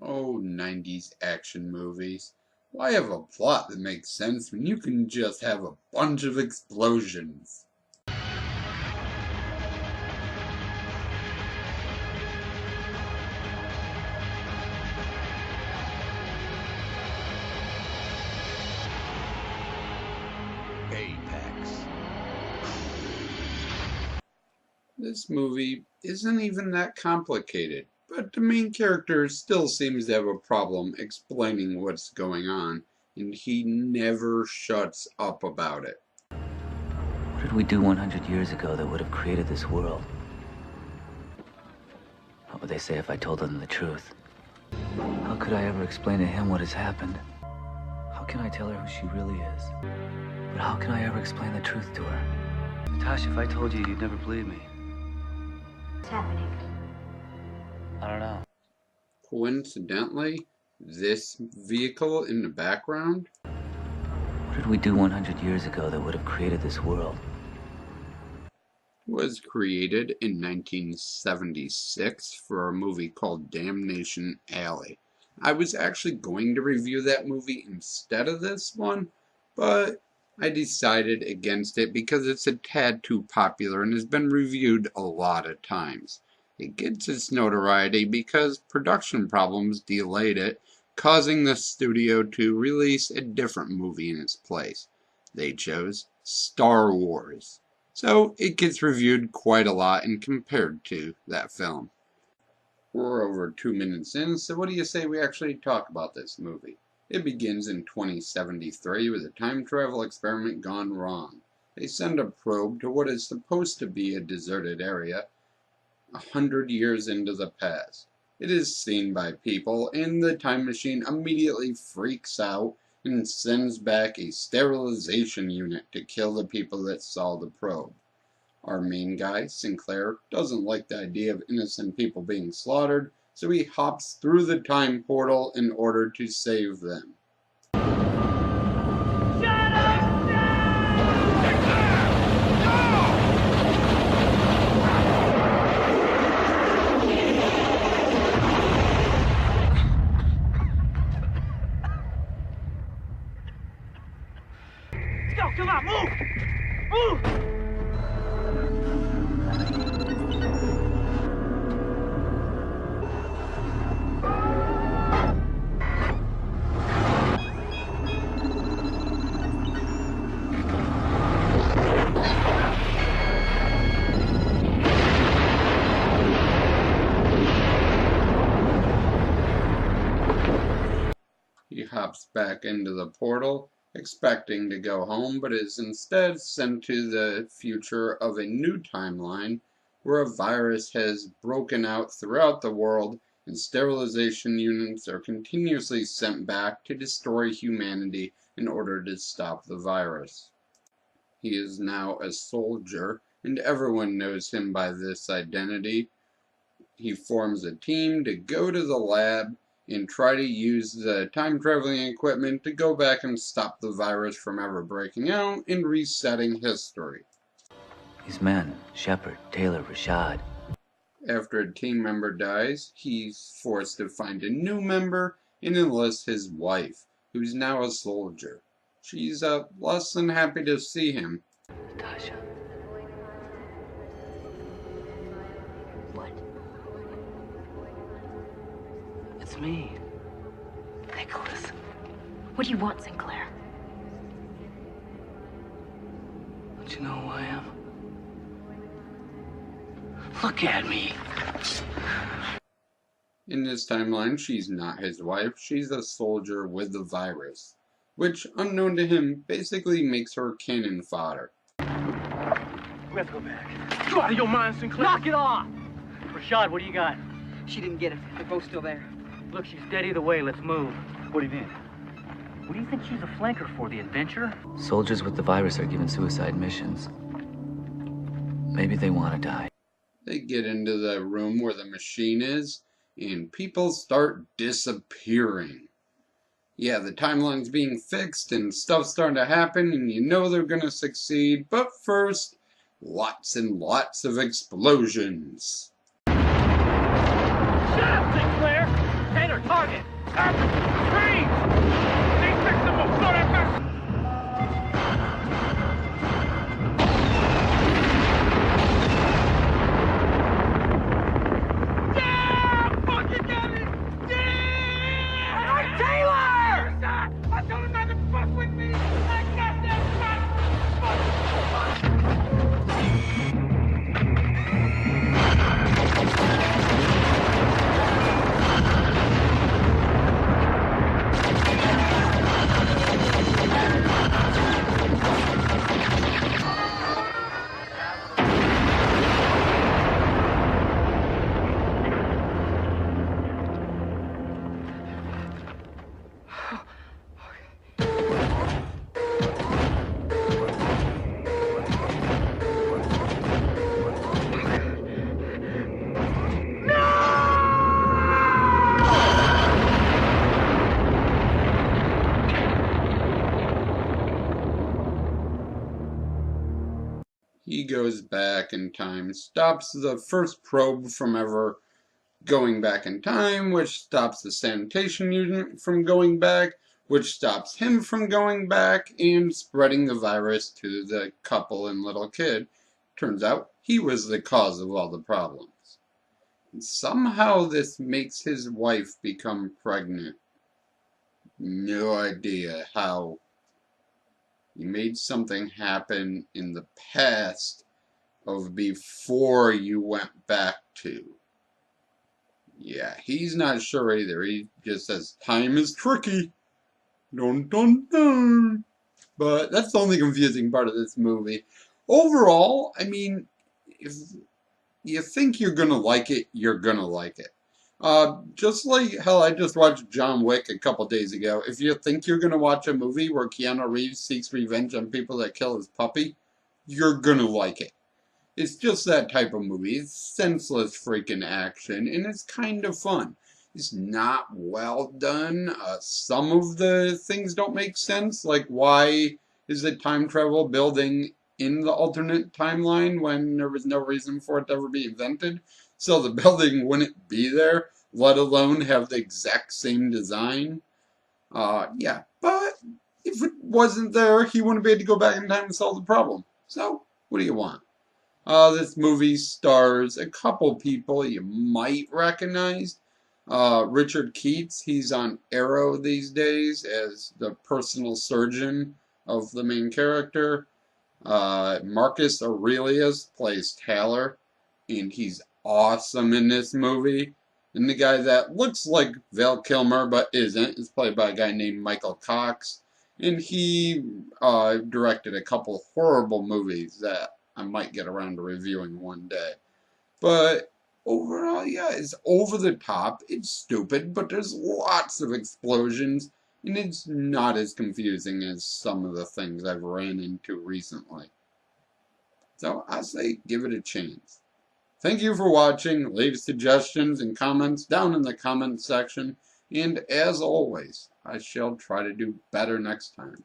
Oh, 90s action movies. Why have a plot that makes sense when you can just have a bunch of explosions? A.P.E.X. This movie isn't even that complicated, but the main character still seems to have a problem explaining what's going on, and he never shuts up about it. What did we do 100 years ago that would have created this world? What would they say if I told them the truth? How could I ever explain to him what has happened? How can I tell her who she really is? But how can I ever explain the truth to her? Natasha, if I told you, you'd never believe me. What's happening? I don't know. Coincidentally, this vehicle in the background What did we do 100 years ago that would have created this world? was created in 1976 for a movie called Damnation Alley. I was actually going to review that movie instead of this one, but I decided against it because it's a tad too popular and has been reviewed a lot of times. It gets its notoriety because production problems delayed it, causing the studio to release a different movie in its place. They chose Star Wars. So it gets reviewed quite a lot and compared to that film. We're over 2 minutes in, so what do you say we actually talk about this movie? It begins in 2073 with a time travel experiment gone wrong. They send a probe to what is supposed to be a deserted area 100 years into the past. It is seen by people, and the time machine immediately freaks out and sends back a sterilization unit to kill the people that saw the probe. Our main guy, Sinclair, doesn't like the idea of innocent people being slaughtered, so he hops through the time portal in order to save them. Go, come on, move! Move! He hops back into the portal, expecting to go home, but is instead sent to the future of a new timeline where a virus has broken out throughout the world and sterilization units are continuously sent back to destroy humanity in order to stop the virus. He is now a soldier, and everyone knows him by this identity. He forms a team to go to the lab and try to use the time-traveling equipment to go back and stop the virus from ever breaking out and resetting history. These men, Shepard, Taylor, Rashad. After a team member dies, he's forced to find a new member and enlist his wife, who's now a soldier. She's less than happy to see him. Natasha. What? It's me. Nicholas. What do you want, Sinclair? Don't you know who I am? Look at me. In this timeline, she's not his wife, she's a soldier with the virus, which, unknown to him, basically makes her cannon fodder. We have to go back. You out of your mind, Sinclair? Knock it off! Rashad, what do you got? She didn't get it. They're both still there. Look, she's dead either way. Let's move. What do you mean? What do you think she's a flanker for? The adventure? Soldiers with the virus are given suicide missions. Maybe they want to die. They get into the room where the machine is, and people start disappearing. Yeah, the timeline's being fixed, and stuff's starting to happen, and you know they're gonna succeed, but first, lots and lots of explosions. Shut up, Sinclair! Paint her target! Freeze! They fixed them up. Slow that back. Damn! Fucking got it! Damn! Hey, Taylor! I told him not to fuck with me. I got that He goes back in time, stops the first probe from ever going back in time, which stops the sanitation unit from going back, which stops him from going back and spreading the virus to the couple and little kid. Turns out he was the cause of all the problems. And somehow this makes his wife become pregnant. No idea how. You made something happen in the past of before you went back to. Yeah, he's not sure either. He just says, time is tricky. Dun dun dun. But that's the only confusing part of this movie. Overall, I mean, if you think you're gonna like it, you're gonna like it. Just like how I just watched John Wick a couple days ago, if you think you're gonna watch a movie where Keanu Reeves seeks revenge on people that kill his puppy, you're gonna like it. It's just that type of movie. It's senseless freaking action, and it's kind of fun. It's not well done. Some of the things don't make sense, like why is the time travel building in the alternate timeline when there was no reason for it to ever be invented? So the building wouldn't be there, let alone have the exact same design. Yeah, but if it wasn't there, he wouldn't be able to go back in time and solve the problem. So, what do you want? This movie stars a couple people you might recognize. Richard Keats, he's on Arrow these days as the personal surgeon of the main character. Marcus Aurelius plays Taylor, and he's awesome in this movie. And the guy that looks like Val Kilmer but isn't is played by a guy named Michael Cox. And he directed a couple horrible movies that I might get around to reviewing one day. But overall, yeah, it's over the top. It's stupid, but there's lots of explosions. And it's not as confusing as some of the things I've ran into recently. So I say give it a chance. Thank you for watching. Leave suggestions and comments down in the comments section. And as always, I shall try to do better next time.